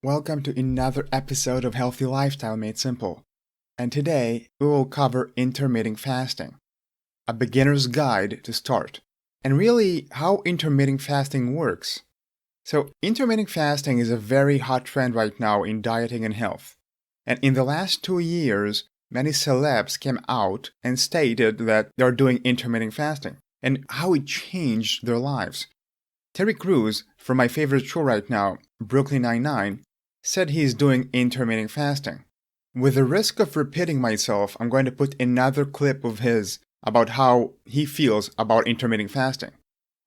Welcome to another episode of Healthy Lifestyle Made Simple. And today we will cover intermittent fasting, a beginner's guide to start, and really how intermittent fasting works. So, intermittent fasting is a very hot trend right now in dieting and health. And in the last 2 years, many celebs came out and stated that they're doing intermittent fasting and how it changed their lives. Terry Crews, from my favorite show right now, Brooklyn Nine-Nine, said he's doing intermittent fasting. With the risk of repeating myself, I'm going to put another clip of his about how he feels about intermittent fasting.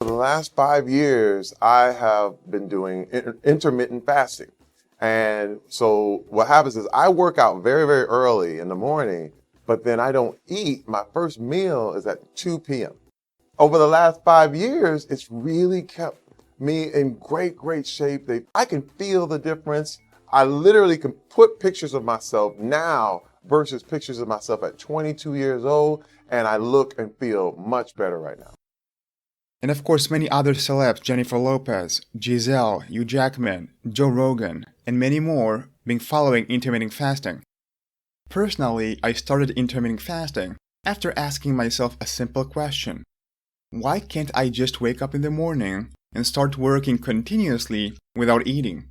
For the last 5 years, I have been doing intermittent fasting. And so what happens is I work out very, very early in the morning, but then I don't eat. My first meal is at 2 p.m. Over the last 5 years, it's really kept me in great shape. I can feel the difference. I literally can put pictures of myself now versus pictures of myself at 22 years old, and I look and feel much better right now. And of course, many other celebs, Jennifer Lopez, Giselle, Hugh Jackman, Joe Rogan, and many more, been following intermittent fasting. Personally, I started intermittent fasting after asking myself a simple question. Why can't I just wake up in the morning and start working continuously without eating,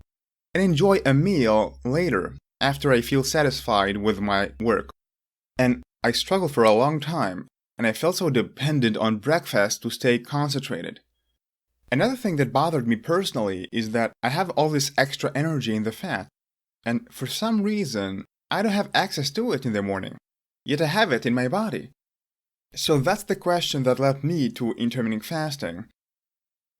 and enjoy a meal later after I feel satisfied with my work? And I struggled for a long time, and I felt so dependent on breakfast to stay concentrated. Another thing that bothered me personally is that I have all this extra energy in the fat, and for some reason, I don't have access to it in the morning, yet I have it in my body. So that's the question that led me to intermittent fasting.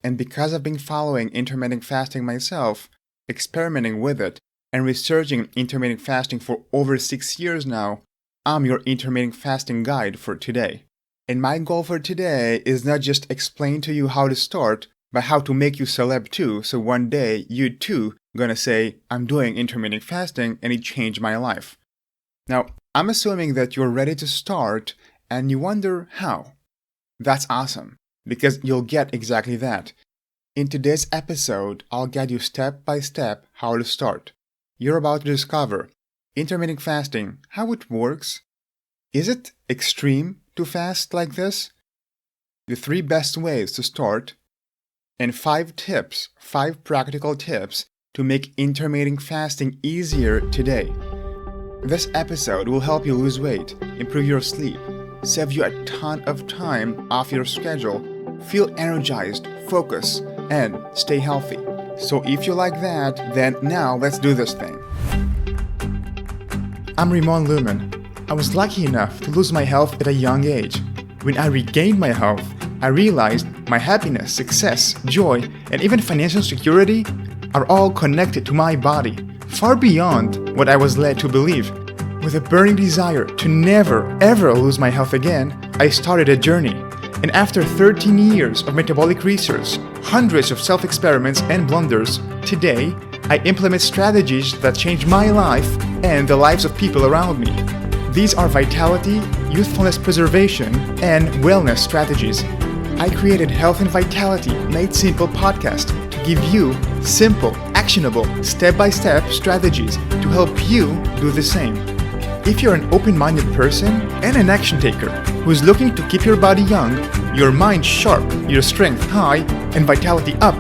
And because I've been following intermittent fasting myself, experimenting with it, and researching intermittent fasting for over 6 years now, I'm your intermittent fasting guide for today. And my goal for today is not just explain to you how to start, but how to make you celeb too, so one day you too gonna say, I'm doing intermittent fasting and it changed my life. Now, I'm assuming that you're ready to start and you wonder how. That's awesome, because you'll get exactly that. In today's episode, I'll guide you step by step how to start. You're about to discover intermittent fasting, how it works. Is it extreme to fast like this? The 3 best ways to start, and 5 practical tips to make intermittent fasting easier today. This episode will help you lose weight, improve your sleep, save you a ton of time off your schedule, feel energized, focus, and stay healthy. So if you like that, then now let's do this thing. I'm Ramon Lumen. I was lucky enough to lose my health at a young age. When I regained my health, I realized my happiness, success, joy, and even financial security are all connected to my body, far beyond what I was led to believe. With a burning desire to never ever lose my health again, I started a journey. And after 13 years of metabolic research, hundreds of self-experiments and blunders, today I implement strategies that change my life and the lives of people around me. These are vitality, youthfulness preservation, and wellness strategies. I created Health and Vitality Made Simple podcast to give you simple, actionable, step-by-step strategies to help you do the same. If you're an open-minded person and an action taker who is looking to keep your body young, your mind sharp, your strength high, and vitality up,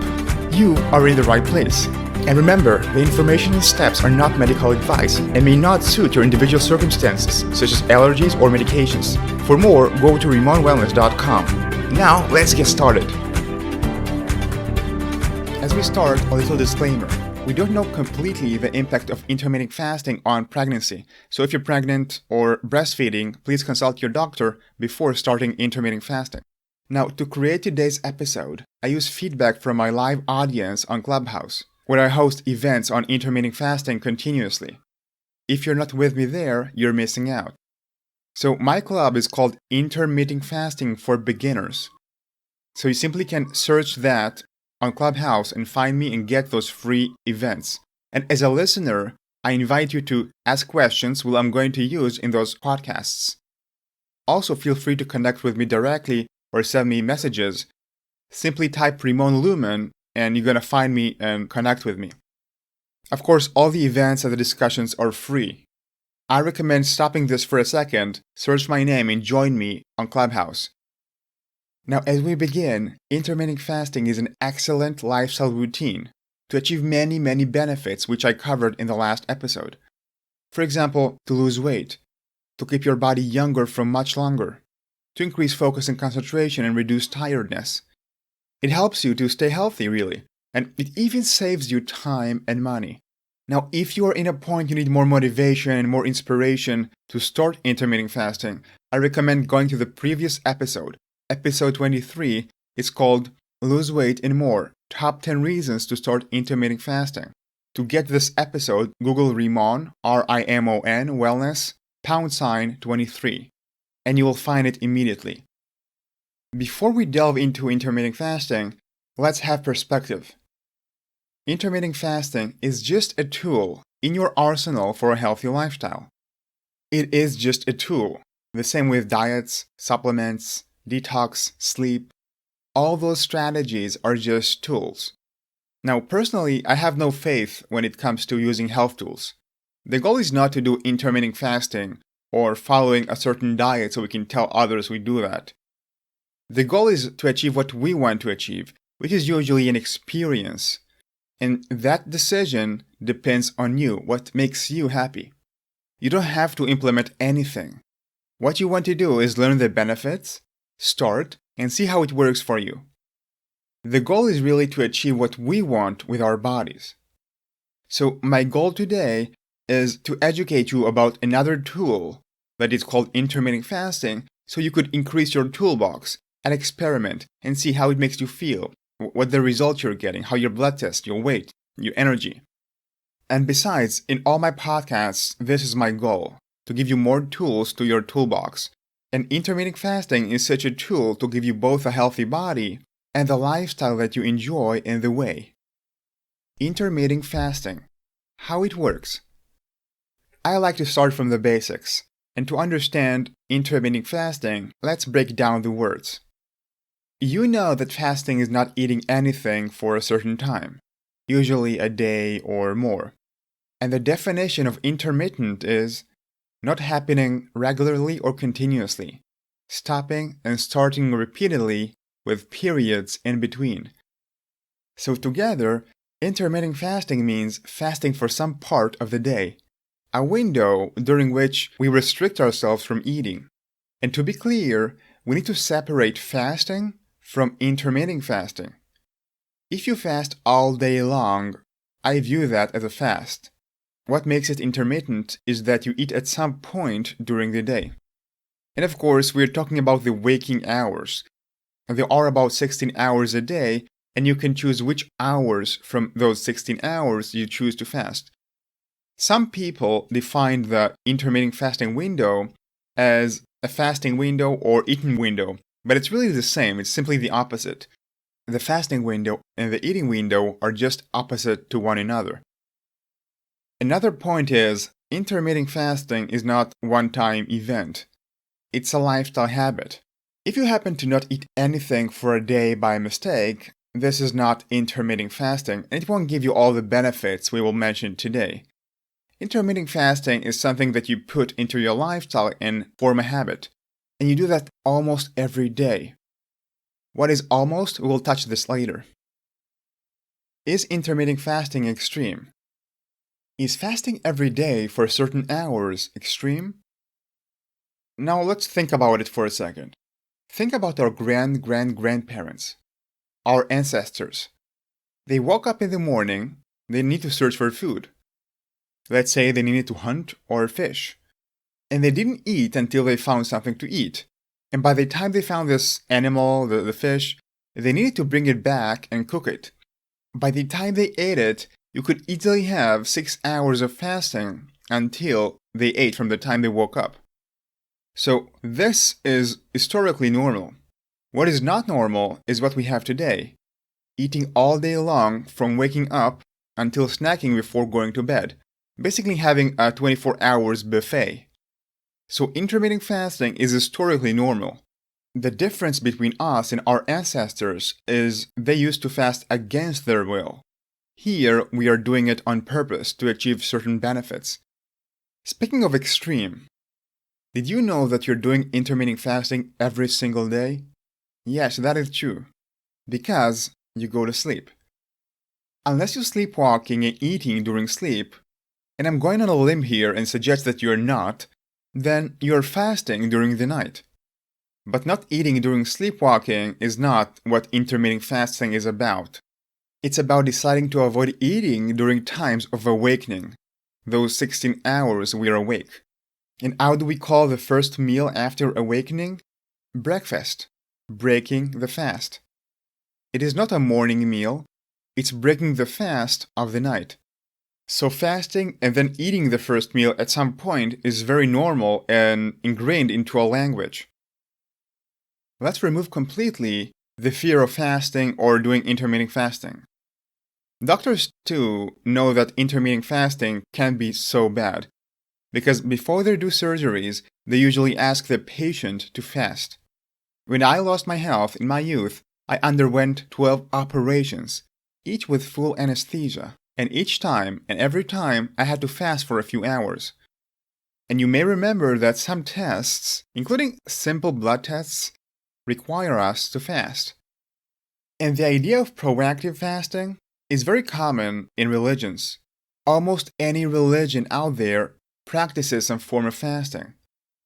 you are in the right place. And remember, the information and steps are not medical advice and may not suit your individual circumstances, such as allergies or medications. For more, go to RamonWellness.com. Now, let's get started. As we start, a little disclaimer. We don't know completely the impact of intermittent fasting on pregnancy. So if you're pregnant or breastfeeding, please consult your doctor before starting intermittent fasting. Now, to create today's episode, I use feedback from my live audience on Clubhouse, where I host events on intermittent fasting continuously. If you're not with me there, you're missing out. So my club is called Intermittent Fasting for Beginners. So you simply can search that on Clubhouse and find me and get those free events. And as a listener, I invite you to ask questions which I'm going to use in those podcasts. Also, feel free to connect with me directly or send me messages. Simply type Ramon Lumen and you're going to find me and connect with me. Of course, all the events and the discussions are free. I recommend stopping this for a second, search my name, and join me on Clubhouse. Now, as we begin, intermittent fasting is an excellent lifestyle routine to achieve many, many benefits which I covered in the last episode. For example, to lose weight, to keep your body younger for much longer, to increase focus and concentration and reduce tiredness. It helps you to stay healthy, really, and it even saves you time and money. Now, if you are in a point you need more motivation and more inspiration to start intermittent fasting, I recommend going to the previous episode. Episode 23 is called Lose Weight and More, Top 10 Reasons to Start Intermittent Fasting. To get this episode, Google Rimon, R-I-M-O-N, Wellness, #23, and you will find it immediately. Before we delve into intermittent fasting, let's have perspective. Intermittent fasting is just a tool in your arsenal for a healthy lifestyle. It is just a tool, the same with diets, supplements, detox, sleep. All those strategies are just tools. Now, personally, I have no faith when it comes to using health tools. The goal is not to do intermittent fasting or following a certain diet so we can tell others we do that. The goal is to achieve what we want to achieve, which is usually an experience. And that decision depends on you, what makes you happy. You don't have to implement anything. What you want to do is learn the benefits, start, and see how it works for you. The goal is really to achieve what we want with our bodies. So my goal today is to educate you about another tool that is called intermittent fasting so you could increase your toolbox and experiment and see how it makes you feel, what the results you're getting, how your blood test, your weight, your energy. And besides, in all my podcasts, this is my goal, to give you more tools to your toolbox. And intermittent fasting is such a tool to give you both a healthy body and the lifestyle that you enjoy in the way. Intermittent fasting. How it works. I like to start from the basics. And to understand intermittent fasting, let's break down the words. You know that fasting is not eating anything for a certain time, usually a day or more. And the definition of intermittent is not happening regularly or continuously, stopping and starting repeatedly with periods in between. So together, intermittent fasting means fasting for some part of the day, a window during which we restrict ourselves from eating. And to be clear, we need to separate fasting from intermittent fasting. If you fast all day long, I view that as a fast. What makes it intermittent is that you eat at some point during the day. And of course, we're talking about the waking hours. There are about 16 hours a day, and you can choose which hours from those 16 hours you choose to fast. Some people define the intermittent fasting window as a fasting window or eating window, but it's really the same, it's simply the opposite. The fasting window and the eating window are just opposite to one another. Another point is, intermittent fasting is not a one-time event. It's a lifestyle habit. If you happen to not eat anything for a day by mistake, this is not intermittent fasting, and it won't give you all the benefits we will mention today. Intermittent fasting is something that you put into your lifestyle and form a habit. And you do that almost every day. What is almost? We'll touch this later. Is intermittent fasting extreme? Is fasting every day for certain hours extreme? Now let's think about it for a second. Think about our grandparents, our ancestors. They woke up in the morning, they need to search for food. Let's say they needed to hunt or fish. And they didn't eat until they found something to eat. And by the time they found this animal, the fish, they needed to bring it back and cook it. By the time they ate it, you could easily have 6 hours of fasting until they ate from the time they woke up. So this is historically normal. What is not normal is what we have today. Eating all day long from waking up until snacking before going to bed. Basically having a 24 hours buffet. So intermittent fasting is historically normal. The difference between us and our ancestors is they used to fast against their will. Here, we are doing it on purpose to achieve certain benefits. Speaking of extreme, did you know that you're doing intermittent fasting every single day? Yes, that is true. Because you go to sleep. Unless you're sleepwalking and eating during sleep, and I'm going on a limb here and suggest that you're not, then you're fasting during the night. But not eating during sleepwalking is not what intermittent fasting is about. It's about deciding to avoid eating during times of awakening, those 16 hours we are awake. And how do we call the first meal after awakening? Breakfast, breaking the fast. It is not a morning meal, it's breaking the fast of the night. So fasting and then eating the first meal at some point is very normal and ingrained into our language. Let's remove completely the fear of fasting or doing intermittent fasting. Doctors too know that intermittent fasting can be so bad, because before they do surgeries, they usually ask the patient to fast. When I lost my health in my youth, I underwent 12 operations, each with full anesthesia, and each time and every time I had to fast for a few hours. And you may remember that some tests, including simple blood tests, require us to fast. And the idea of proactive fasting is very common in religions. Almost any religion out there practices some form of fasting.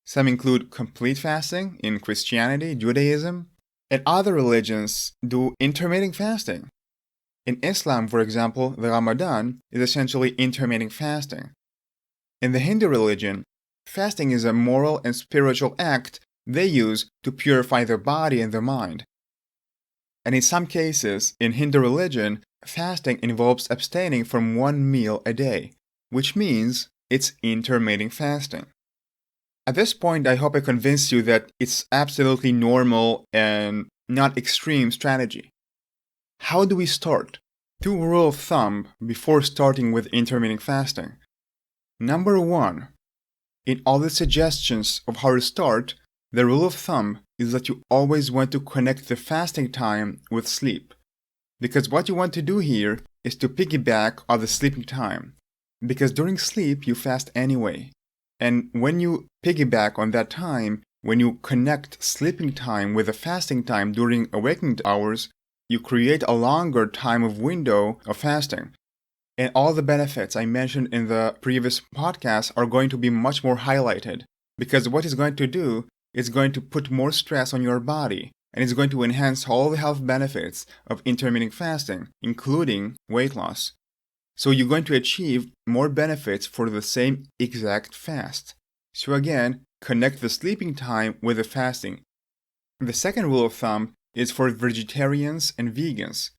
Some include complete fasting in Christianity, Judaism, and other religions do intermittent fasting. In Islam, for example, the Ramadan is essentially intermittent fasting. In the Hindu religion, fasting is a moral and spiritual act they use to purify their body and their mind. And in some cases, in Hindu religion, fasting involves abstaining from one meal a day, which means it's intermittent fasting. At this point, I hope I convinced you that it's absolutely normal and not extreme strategy. How do we start? 2 rules of thumb before starting with intermittent fasting. Number 1. In all the suggestions of how to start, the rule of thumb is that you always want to connect the fasting time with sleep. Because what you want to do here is to piggyback on the sleeping time. Because during sleep, you fast anyway. And when you piggyback on that time, when you connect sleeping time with the fasting time during awakening hours, you create a longer time of window of fasting. And all the benefits I mentioned in the previous podcast are going to be much more highlighted. Because what it's going to do is going to put more stress on your body. And it's going to enhance all the health benefits of intermittent fasting, including weight loss. So you're going to achieve more benefits for the same exact fast. So again, connect the sleeping time with the fasting. The second rule of thumb is for vegetarians and vegans.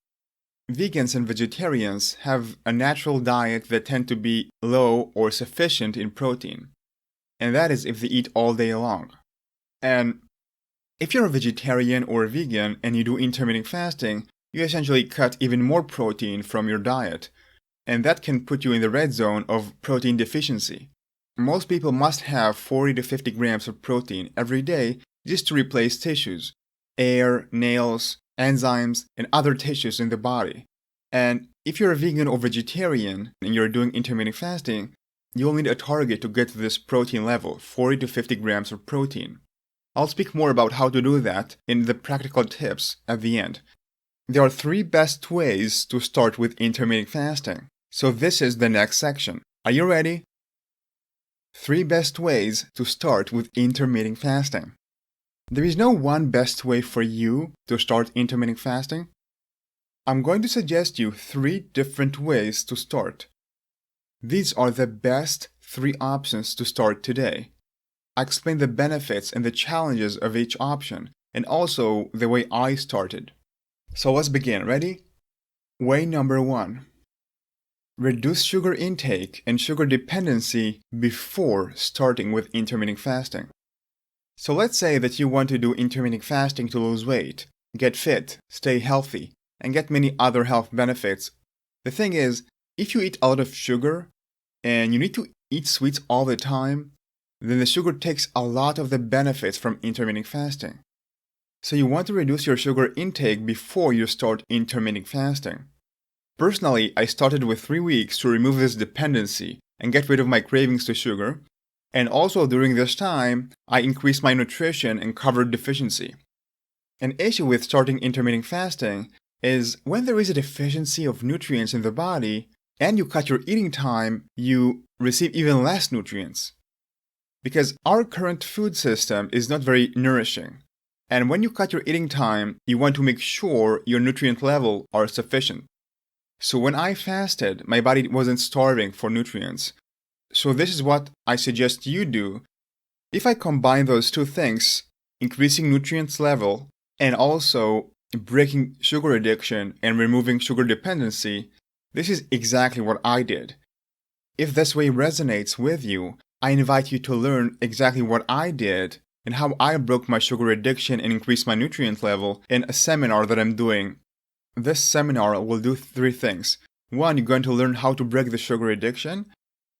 Vegans and vegetarians have a natural diet that tend to be low or sufficient in protein. And that is if they eat all day long. And if you're a vegetarian or a vegan and you do intermittent fasting, you essentially cut even more protein from your diet. And that can put you in the red zone of protein deficiency. Most people must have 40 to 50 grams of protein every day just to replace tissues, hair, nails, enzymes, and other tissues in the body. And if you're a vegan or vegetarian and you're doing intermittent fasting, you'll need a target to get to this protein level, 40 to 50 grams of protein. I'll speak more about how to do that in the practical tips at the end. There are 3 best ways to start with intermittent fasting. So this is the next section. Are you ready? 3 best ways to start with intermittent fasting. There is no one best way for you to start intermittent fasting. I'm going to suggest you 3 different ways to start. These are the best 3 options to start today. I explain the benefits and the challenges of each option, and also the way I started. So let's begin. Ready? Way number 1. Reduce sugar intake and sugar dependency before starting with intermittent fasting. So let's say that you want to do intermittent fasting to lose weight, get fit, stay healthy, and get many other health benefits. The thing is, if you eat a lot of sugar and you need to eat sweets all the time, then the sugar takes a lot of the benefits from intermittent fasting. So you want to reduce your sugar intake before you start intermittent fasting. Personally, I started with 3 weeks to remove this dependency and get rid of my cravings to sugar. And also during this time, I increased my nutrition and covered deficiency. An issue with starting intermittent fasting is when there is a deficiency of nutrients in the body and you cut your eating time, you receive even less nutrients. Because our current food system is not very nourishing. And when you cut your eating time, you want to make sure your nutrient level are sufficient. So when I fasted, my body wasn't starving for nutrients. So this is what I suggest you do. If I combine those two things, increasing nutrients level and also breaking sugar addiction and removing sugar dependency, this is exactly what I did. If this way resonates with you, I invite you to learn exactly what I did and how I broke my sugar addiction and increased my nutrient level in a seminar that I'm doing. This seminar will do 3 things. 1, you're going to learn how to break the sugar addiction.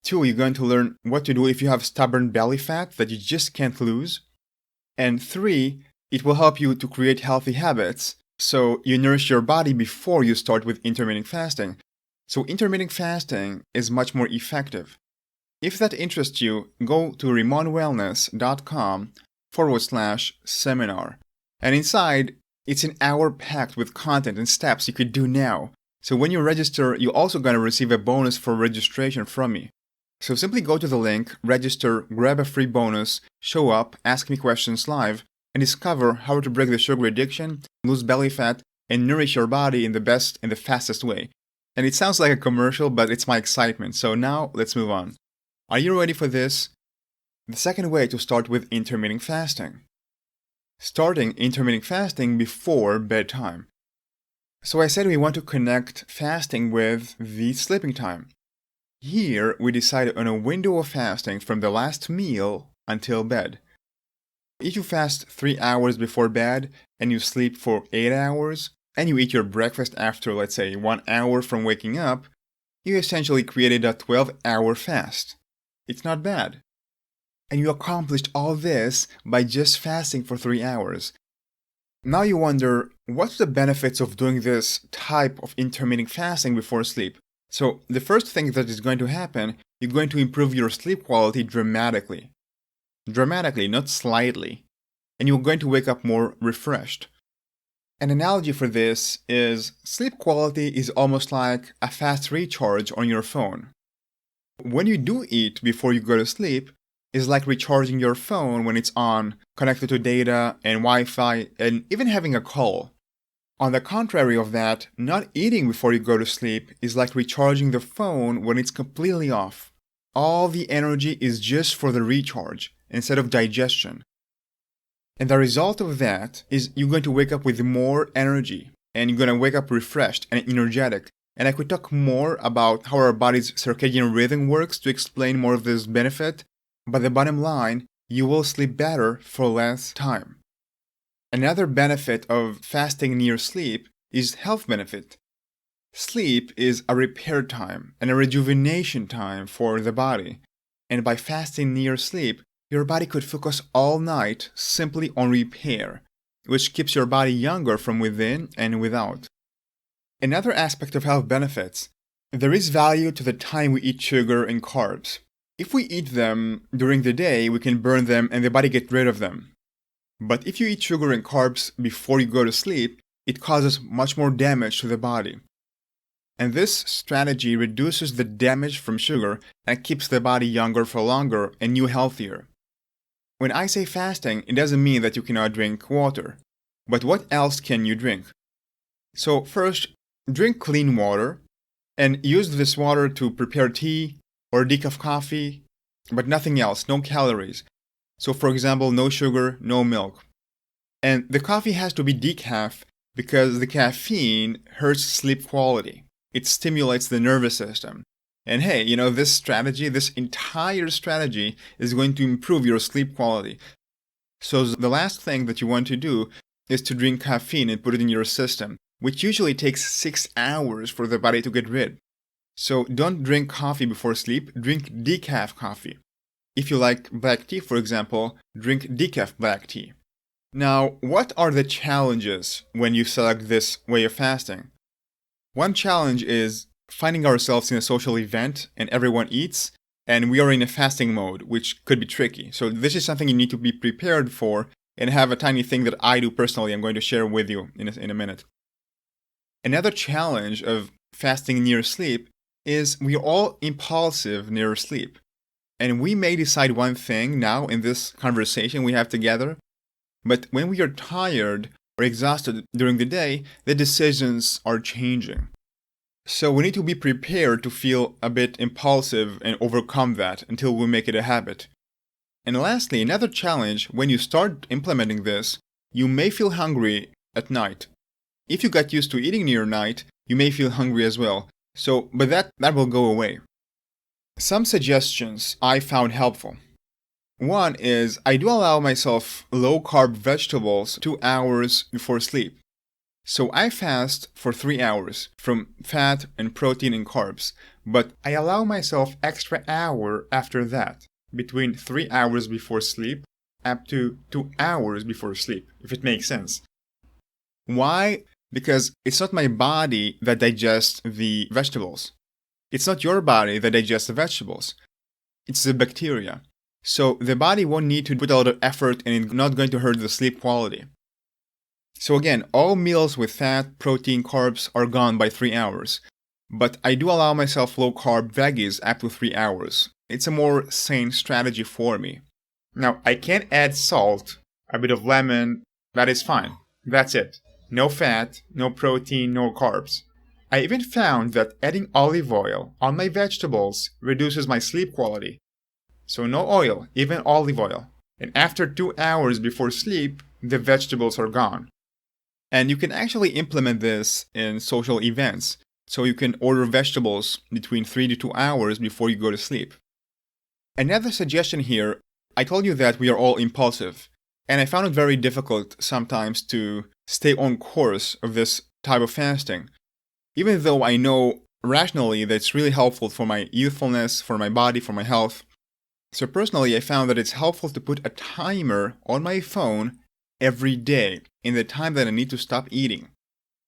2, you're going to learn what to do if you have stubborn belly fat that you just can't lose. And 3, it will help you to create healthy habits so you nourish your body before you start with intermittent fasting. So intermittent fasting is much more effective. If that interests you, go to rimonwellness.com/seminar. And inside, it's an hour packed with content and steps you could do now. So when you register, you're also going to receive a bonus for registration from me. So simply go to the link, register, grab a free bonus, show up, ask me questions live, and discover how to break the sugar addiction, lose belly fat, and nourish your body in the best and the fastest way. And it sounds like a commercial, but it's my excitement. So now let's move on. Are you ready for this? The second way to start with intermittent fasting. Starting intermittent fasting before bedtime. So I said we want to connect fasting with the sleeping time. Here we decided on a window of fasting from the last meal until bed. If you fast 3 hours before bed and you sleep for 8 hours, and you eat your breakfast after, let's say, 1 hour from waking up, you essentially created a 12-hour fast. It's not bad. And you accomplished all this by just fasting for 3 hours. Now you wonder, what's the benefits of doing this type of intermittent fasting before sleep? So the first thing that is going to happen, you're going to improve your sleep quality dramatically. Dramatically, not slightly. And you're going to wake up more refreshed. An analogy for this is sleep quality is almost like a fast recharge on your phone. When you do eat before you go to sleep, it's like recharging your phone when it's on, connected to data and Wi-Fi, and even having a call. On the contrary of that, not eating before you go to sleep is like recharging the phone when it's completely off. All the energy is just for the recharge instead of digestion. And the result of that is you're going to wake up with more energy and you're going to wake up refreshed and energetic. And I could talk more about how our body's circadian rhythm works to explain more of this benefit, but the bottom line, you will sleep better for less time. Another benefit of fasting near sleep is health benefit. Sleep is a repair time and a rejuvenation time for the body. And by fasting near sleep, your body could focus all night simply on repair, which keeps your body younger from within and without. Another aspect of health benefits, there is value to the time we eat sugar and carbs. If we eat them during the day, we can burn them and the body gets rid of them. But if you eat sugar and carbs before you go to sleep, it causes much more damage to the body. And this strategy reduces the damage from sugar and keeps the body younger for longer and you healthier. When I say fasting, it doesn't mean that you cannot drink water. But what else can you drink? So first, drink clean water and use this water to prepare tea or decaf coffee, but nothing else, no calories. So for example, no sugar, no milk. And the coffee has to be decaf because the caffeine hurts sleep quality. It stimulates the nervous system. And hey, this strategy, this entire strategy is going to improve your sleep quality. So the last thing that you want to do is to drink caffeine and put it in your system, which usually takes 6 hours for the body to get rid. So don't drink coffee before sleep, drink decaf coffee. If you like black tea, for example, drink decaf black tea. Now, what are the challenges when you select this way of fasting? One challenge is finding ourselves in a social event and everyone eats, and we are in a fasting mode, which could be tricky. So this is something you need to be prepared for, and have a tiny thing that I do personally I'm going to share with you in a minute. Another challenge of fasting near sleep is we're all impulsive near sleep. And we may decide one thing now in this conversation we have together, but when we are tired or exhausted during the day, the decisions are changing. So we need to be prepared to feel a bit impulsive and overcome that until we make it a habit. And lastly, another challenge, when you start implementing this, you may feel hungry at night. If you got used to eating near night, you may feel hungry as well. But that will go away. Some suggestions I found helpful. One is I do allow myself low-carb vegetables 2 hours before sleep. So I fast for 3 hours from fat and protein and carbs, but I allow myself extra hour after that, between 3 hours before sleep up to 2 hours before sleep, if it makes sense. Why? Because it's not my body that digests the vegetables. It's not your body that digests the vegetables. It's the bacteria. So the body won't need to put a lot of effort, and it's not going to hurt the sleep quality. So again, all meals with fat, protein, carbs are gone by 3 hours. But I do allow myself low-carb veggies up to 3 hours. It's a more sane strategy for me. Now, I can add salt, a bit of lemon, that is fine. That's it. No fat, no protein, no carbs. I even found that adding olive oil on my vegetables reduces my sleep quality. So no oil, even olive oil. And after 2 hours before sleep, the vegetables are gone. And you can actually implement this in social events. So you can order vegetables between 3 to 2 hours before you go to sleep. Another suggestion here, I told you that we are all impulsive. And I found it very difficult sometimes to stay on course of this type of fasting. Even though I know rationally that it's really helpful for my youthfulness, for my body, for my health. So personally, I found that it's helpful to put a timer on my phone every day in the time that I need to stop eating.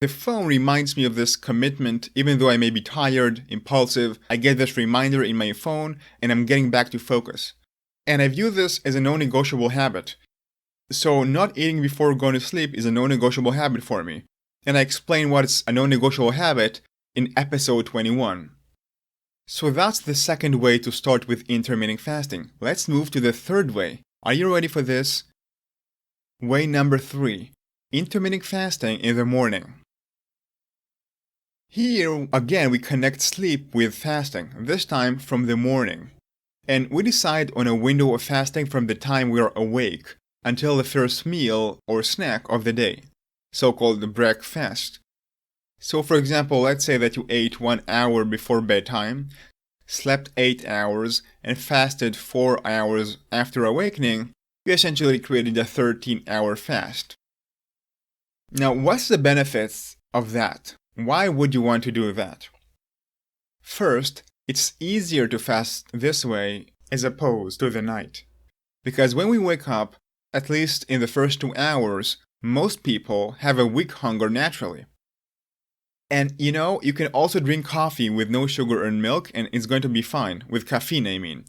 The phone reminds me of this commitment. Even though I may be tired, impulsive, I get this reminder in my phone and I'm getting back to focus. And I view this as a non-negotiable habit. So not eating before going to sleep is a non-negotiable habit for me. And I explain what's a non-negotiable habit in episode 21. So that's the second way to start with intermittent fasting. Let's move to the third way. Are you ready for this? Way number 3. Intermittent fasting in the morning. Here, again, we connect sleep with fasting, this time from the morning. And we decide on a window of fasting from the time we are awake until the first meal or snack of the day, so-called breakfast. So for example, let's say that you ate 1 hour before bedtime, slept 8 hours, and fasted 4 hours after awakening. You essentially created a 13-hour fast. Now, what's the benefits of that? Why would you want to do that? First, it's easier to fast this way as opposed to the night. Because when we wake up, at least in the first 2 hours, most people have a weak hunger naturally. And you can also drink coffee with no sugar and milk, and it's going to be fine, with caffeine, I mean.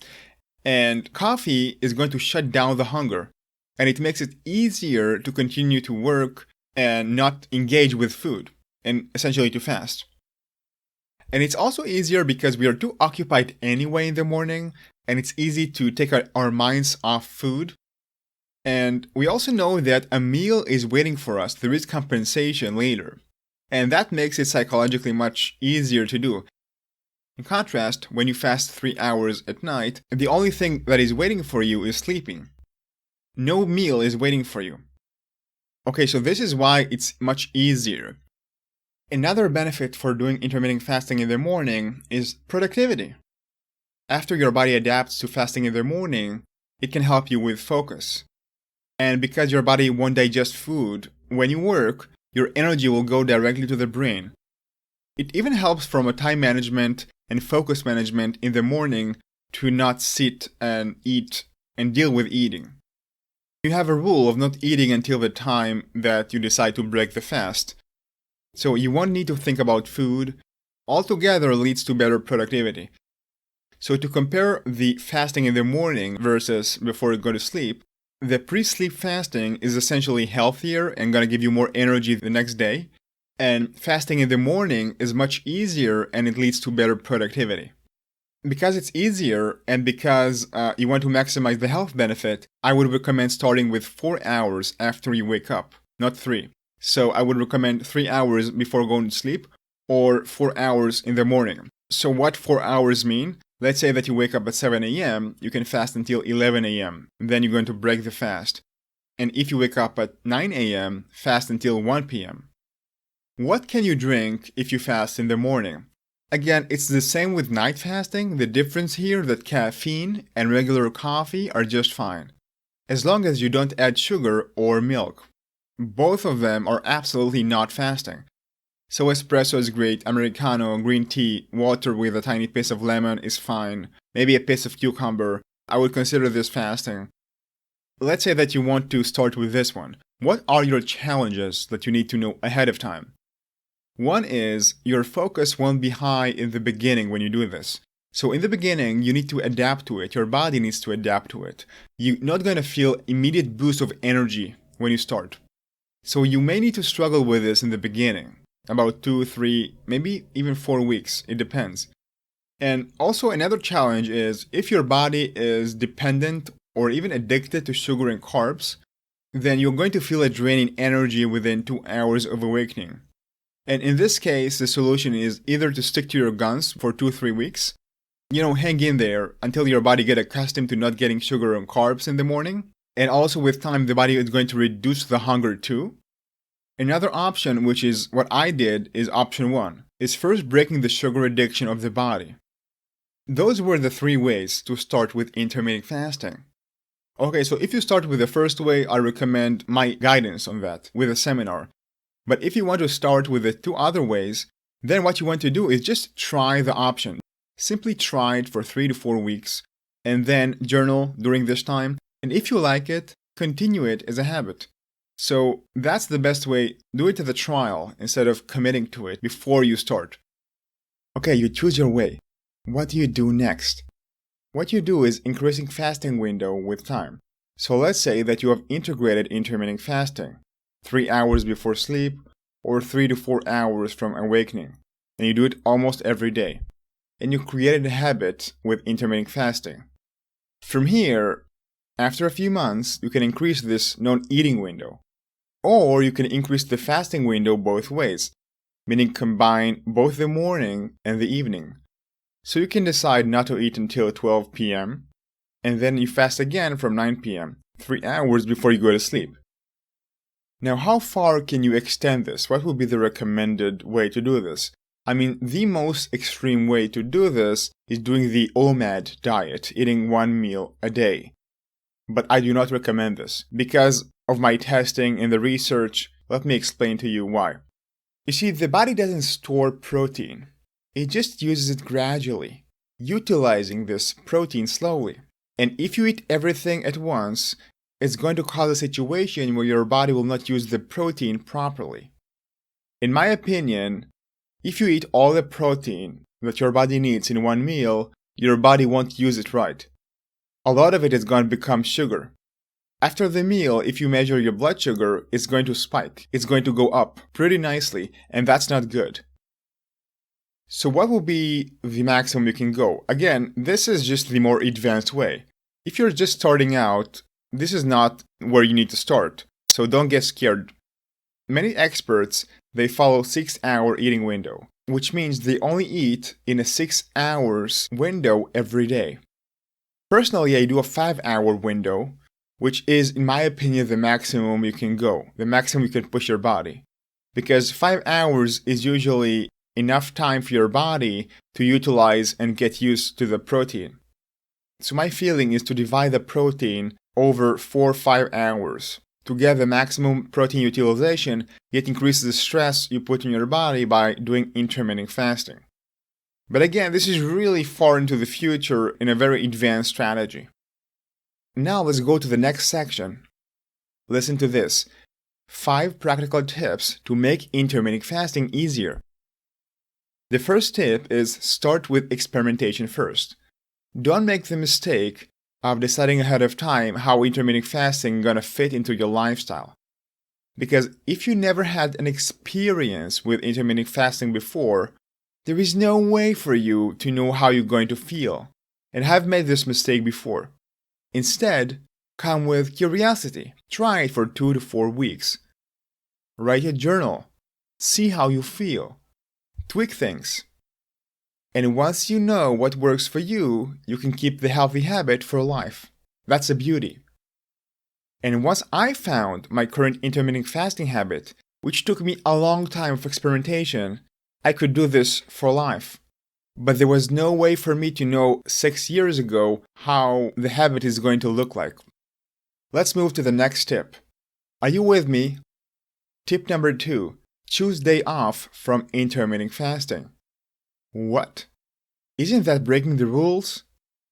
And coffee is going to shut down the hunger, and it makes it easier to continue to work and not engage with food, and essentially to fast. And it's also easier because we are too occupied anyway in the morning, and it's easy to take our minds off food. And we also know that a meal is waiting for us. There is compensation later. And that makes it psychologically much easier to do. In contrast, when you fast 3 hours at night, the only thing that is waiting for you is sleeping. No meal is waiting for you. Okay, so this is why it's much easier. Another benefit for doing intermittent fasting in the morning is productivity. After your body adapts to fasting in the morning, it can help you with focus. And because your body won't digest food, when you work, your energy will go directly to the brain. It even helps from a time management and focus management in the morning to not sit and eat and deal with eating. You have a rule of not eating until the time that you decide to break the fast. So you won't need to think about food. Altogether leads to better productivity. So to compare the fasting in the morning versus before you go to sleep, the pre-sleep fasting is essentially healthier and going to give you more energy the next day. And fasting in the morning is much easier and it leads to better productivity. Because it's easier and because you want to maximize the health benefit, I would recommend starting with 4 hours after you wake up, not 3. So I would recommend 3 hours before going to sleep or 4 hours in the morning. So what 4 hours mean? Let's say that you wake up at 7 a.m., you can fast until 11 a.m. Then you're going to break the fast. And if you wake up at 9 a.m., fast until 1 p.m. What can you drink if you fast in the morning? Again, it's the same with night fasting. The difference here that caffeine and regular coffee are just fine, as long as you don't add sugar or milk. Both of them are absolutely not fasting. So espresso is great, Americano, green tea, water with a tiny piece of lemon is fine, maybe a piece of cucumber. I would consider this fasting. Let's say that you want to start with this one. What are your challenges that you need to know ahead of time? One is your focus won't be high in the beginning when you do this. So in the beginning, you need to adapt to it. Your body needs to adapt to it. You're not going to feel immediate boost of energy when you start. So you may need to struggle with this in the beginning. About 2, 3, maybe even 4 weeks. It depends. And also another challenge is if your body is dependent or even addicted to sugar and carbs, then you're going to feel a drain in energy within 2 hours of awakening. And in this case, the solution is either to stick to your guns for 2-3 weeks, hang in there until your body get accustomed to not getting sugar and carbs in the morning. And also with time, the body is going to reduce the hunger too. Another option, which is what I did, is option 1, is first breaking the sugar addiction of the body. Those were the 3 ways to start with intermittent fasting. Okay, so if you start with the first way, I recommend my guidance on that with a seminar. But if you want to start with the 2 other ways, then what you want to do is just try the option. Simply try it for 3 to 4 weeks and then journal during this time. And if you like it, continue it as a habit. So that's the best way. Do it as a trial instead of committing to it before you start. Okay, you choose your way. What do you do next? What you do is increasing fasting window with time. So let's say that you have integrated intermittent fasting. 3 hours before sleep, or 3 to 4 hours from awakening. And you do it almost every day. And you created a habit with intermittent fasting. From here, after a few months, you can increase this non-eating window. Or you can increase the fasting window both ways, meaning combine both the morning and the evening. So you can decide not to eat until 12 p.m. and then you fast again from 9 p.m., 3 hours before you go to sleep. Now, how far can you extend this? What would be the recommended way to do this? I mean, the most extreme way to do this is doing the OMAD diet, eating 1 meal a day. But I do not recommend this. Because of my testing and the research, let me explain to you why. You see, the body doesn't store protein. It just uses it gradually, utilizing this protein slowly. And if you eat everything at once, it's going to cause a situation where your body will not use the protein properly. In my opinion, if you eat all the protein that your body needs in 1 meal, your body won't use it right. A lot of it is going to become sugar. After the meal, if you measure your blood sugar, it's going to spike. It's going to go up pretty nicely, and that's not good. So what will be the maximum you can go? Again, this is just the more advanced way. If you're just starting out, this is not where you need to start, so don't get scared. Many experts, they follow 6-hour eating window, which means they only eat in a 6 hours window every day. Personally, I do a 5-hour window, which is, in my opinion, the maximum you can go, the maximum you can push your body. Because 5 hours is usually enough time for your body to utilize and get used to the protein. So my feeling is to divide the protein over 4 or 5 hours to get the maximum protein utilization, yet increase the stress you put in your body by doing intermittent fasting. But again, this is really far into the future in a very advanced strategy. Now let's go to the next section. Listen to this. 5 practical tips to make intermittent fasting easier. The first tip is start with experimentation first. Don't make the mistake of deciding ahead of time how intermittent fasting is going to fit into your lifestyle. Because if you never had an experience with intermittent fasting before, there is no way for you to know how you're going to feel. And I've made this mistake before. Instead, come with curiosity. Try it for 2 to 4 weeks. Write a journal. See how you feel. Tweak things. And once you know what works for you, you can keep the healthy habit for life. That's the beauty. And once I found my current intermittent fasting habit, which took me a long time of experimentation, I could do this for life. But there was no way for me to know 6 years ago how the habit is going to look like. Let's move to the next tip. Are you with me? Tip number 2. Choose day off from intermittent fasting. What? Isn't that breaking the rules?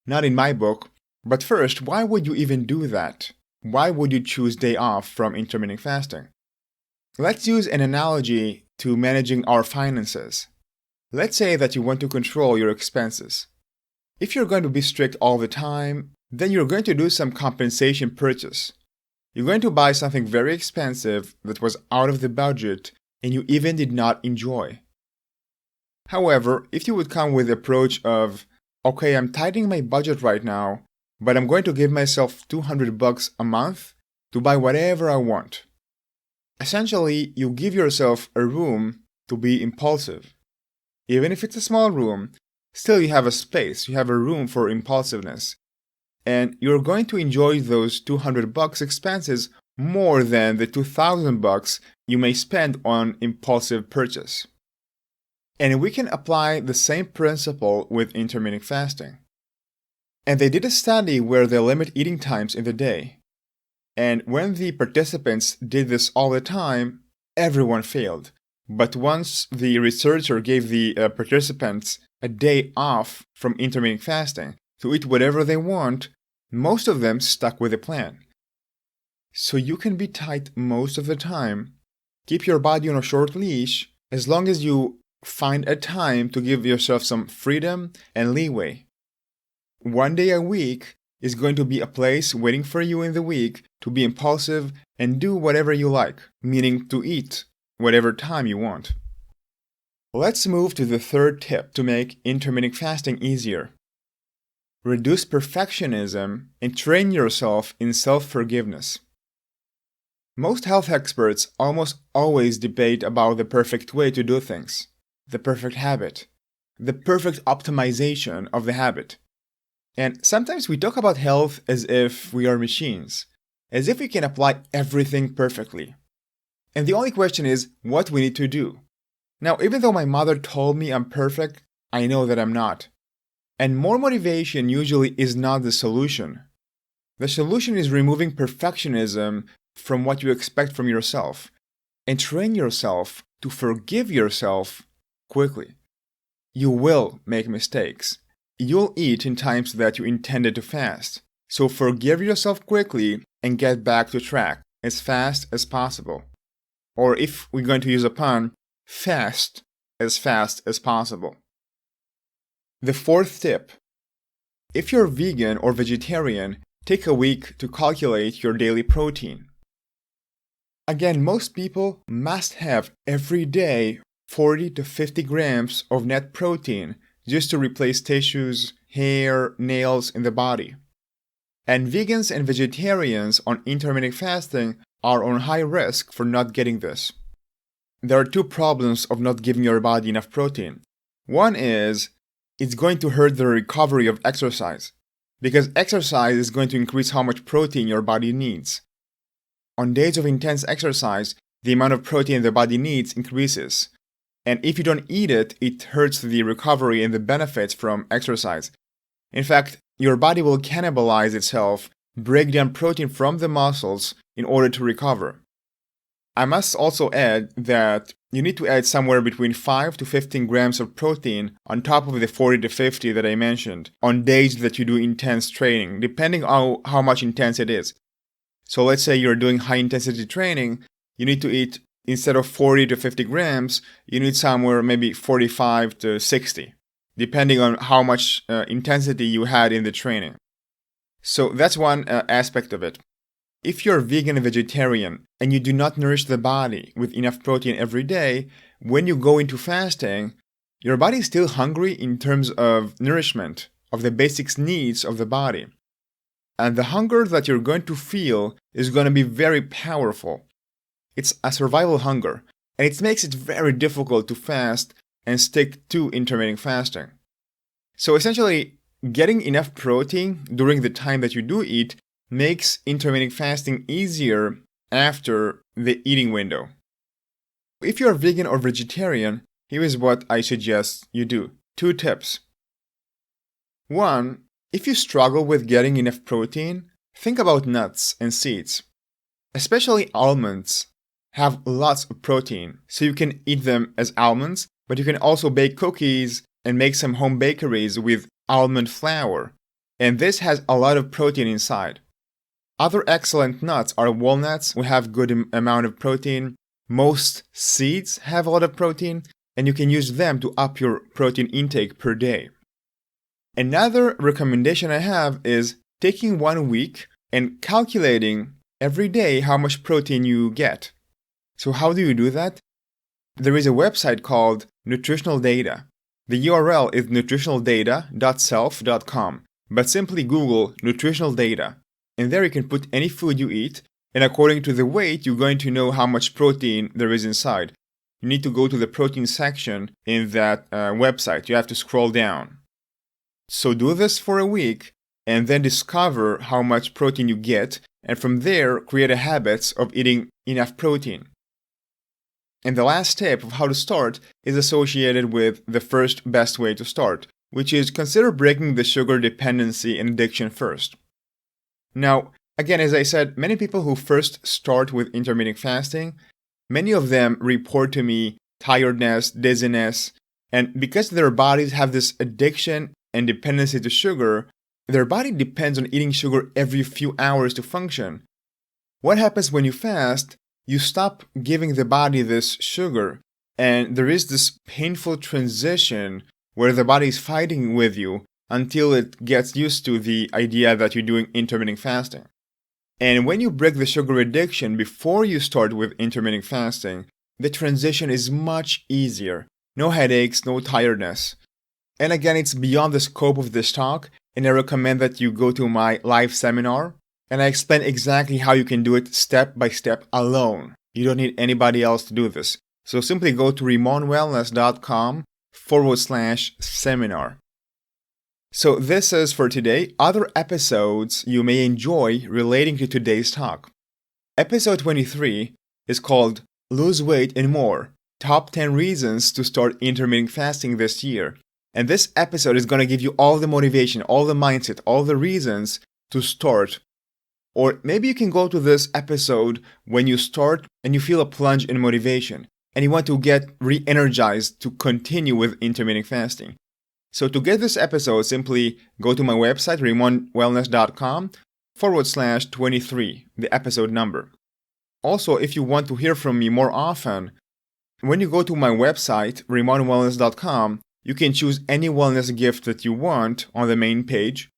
Not in my book. But first, why would you even do that? Why would you choose day off from intermittent fasting? Let's use an analogy to managing our finances. Let's say that you want to control your expenses. If you're going to be strict all the time, then you're going to do some compensation purchase. You're going to buy something very expensive that was out of the budget and you even did not enjoy. However, if you would come with the approach of, okay, I'm tightening my budget right now, but I'm going to give myself $200 a month to buy whatever I want. Essentially, you give yourself a room to be impulsive. Even if it's a small room, still you have a space, you have a room for impulsiveness. And you're going to enjoy those $200 expenses more than the $2,000 you may spend on impulsive purchase. And we can apply the same principle with intermittent fasting. And they did a study where they limit eating times in the day. And when the participants did this all the time, everyone failed. But once the researcher gave the participants a day off from intermittent fasting to eat whatever they want, most of them stuck with the plan. So you can be tight most of the time, keep your body on a short leash, as long as you find a time to give yourself some freedom and leeway. 1 day a week is going to be a place waiting for you in the week to be impulsive and do whatever you like, meaning to eat whatever time you want. Let's move to the third tip to make intermittent fasting easier. Reduce perfectionism and train yourself in self-forgiveness. Most health experts almost always debate about the perfect way to do things, the perfect habit, the perfect optimization of the habit. And sometimes we talk about health as if we are machines, as if we can apply everything perfectly. And the only question is what we need to do. Now, even though my mother told me I'm perfect, I know that I'm not. And more motivation usually is not the solution. The solution is removing perfectionism from what you expect from yourself and train yourself to forgive yourself quickly. You will make mistakes. You'll eat in times that you intended to fast. So forgive yourself quickly and get back to track as fast as possible. Or if we're going to use a pun, fast as possible. The fourth tip. If you're vegan or vegetarian, take a week to calculate your daily protein. Again, most people must have every day 40 to 50 grams of net protein just to replace tissues, hair, nails in the body. And vegans and vegetarians on intermittent fasting are on high risk for not getting this. There are 2 problems of not giving your body enough protein. One is it's going to hurt the recovery of exercise, because exercise is going to increase how much protein your body needs. On days of intense exercise, the amount of protein the body needs increases. And if you don't eat it, it hurts the recovery and the benefits from exercise. In fact, your body will cannibalize itself, break down protein from the muscles in order to recover. I must also add that you need to add somewhere between 5 to 15 grams of protein on top of the 40 to 50 that I mentioned on days that you do intense training, depending on how much intense it is. So let's say you're doing high intensity training, you need to eat, instead of 40 to 50 grams, you need somewhere maybe 45 to 60, depending on how much intensity you had in the training. So that's one aspect of it. If you're vegan and vegetarian and you do not nourish the body with enough protein every day, when you go into fasting, your body is still hungry in terms of nourishment, of the basic needs of the body. And the hunger that you're going to feel is going to be very powerful. It's a survival hunger, and it makes it very difficult to fast and stick to intermittent fasting. So essentially, getting enough protein during the time that you do eat makes intermittent fasting easier after the eating window. If you're vegan or vegetarian, here is what I suggest you do. 2 tips. 1, if you struggle with getting enough protein, think about nuts and seeds. Especially almonds have lots of protein, so you can eat them as almonds, but you can also bake cookies and make some home bakeries with almond flour. And this has a lot of protein inside. Other excellent nuts are walnuts, which have good amount of protein. Most seeds have a lot of protein, and you can use them to up your protein intake per day. Another recommendation I have is taking 1 week and calculating every day how much protein you get. So how do you do that? There is a website called Nutritional Data. The URL is nutritionaldata.self.com, but simply Google nutritional data. And there you can put any food you eat, and according to the weight, you're going to know how much protein there is inside. You need to go to the protein section in that website. You have to scroll down. So do this for a week, and then discover how much protein you get, and from there, create a habit of eating enough protein. And the last step of how to start is associated with the first best way to start, which is consider breaking the sugar dependency and addiction first. Now, again, as I said, many people who first start with intermittent fasting, many of them report to me tiredness, dizziness, and because their bodies have this addiction and dependency to sugar, their body depends on eating sugar every few hours to function. What happens when you fast? You stop giving the body this sugar, and there is this painful transition where the body is fighting with you until it gets used to the idea that you're doing intermittent fasting. And when you break the sugar addiction before you start with intermittent fasting, the transition is much easier. No headaches, no tiredness. And again, it's beyond the scope of this talk, and I recommend that you go to my live seminar, and I explain exactly how you can do it step by step alone. You don't need anybody else to do this. So simply go to RimonWellness.com/seminar. So this is for today. Other episodes you may enjoy relating to today's talk. Episode 23 is called Lose Weight and More, Top 10 Reasons to Start Intermittent Fasting This Year. And this episode is going to give you all the motivation, all the mindset, all the reasons to start. Or maybe you can go to this episode when you start and you feel a plunge in motivation and you want to get re-energized to continue with intermittent fasting. So to get this episode, simply go to my website, RimonWellness.com/23, the episode number. Also, if you want to hear from me more often, when you go to my website, RimonWellness.com, you can choose any wellness gift that you want on the main page.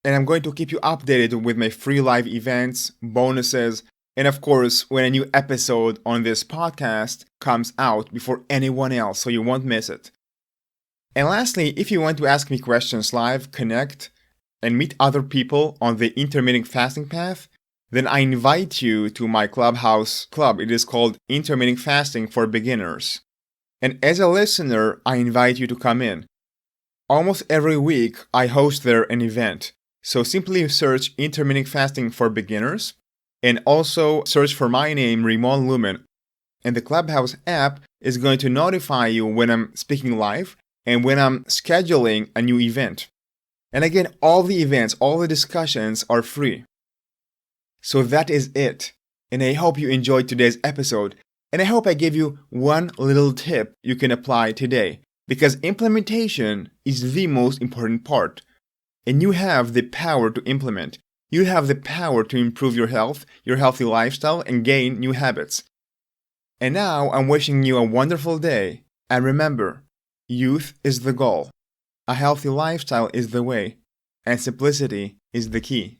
And I'm going to keep you updated with my free live events, bonuses, and of course, when a new episode on this podcast comes out before anyone else, so you won't miss it. And lastly, if you want to ask me questions live, connect, and meet other people on the intermittent fasting path, then I invite you to my Clubhouse club. It is called Intermitting Fasting for Beginners. And as a listener, I invite you to come in. Almost every week, I host there an event. So simply search Intermittent Fasting for Beginners, and also search for my name, Rimon Lumen. And the Clubhouse app is going to notify you when I'm speaking live and when I'm scheduling a new event. And again, all the events, all the discussions are free. So that is it. And I hope you enjoyed today's episode. And I hope I gave you one little tip you can apply today, because implementation is the most important part. And you have the power to implement. You have the power to improve your health, your healthy lifestyle, and gain new habits. And now I'm wishing you a wonderful day. And remember, youth is the goal. A healthy lifestyle is the way. And simplicity is the key.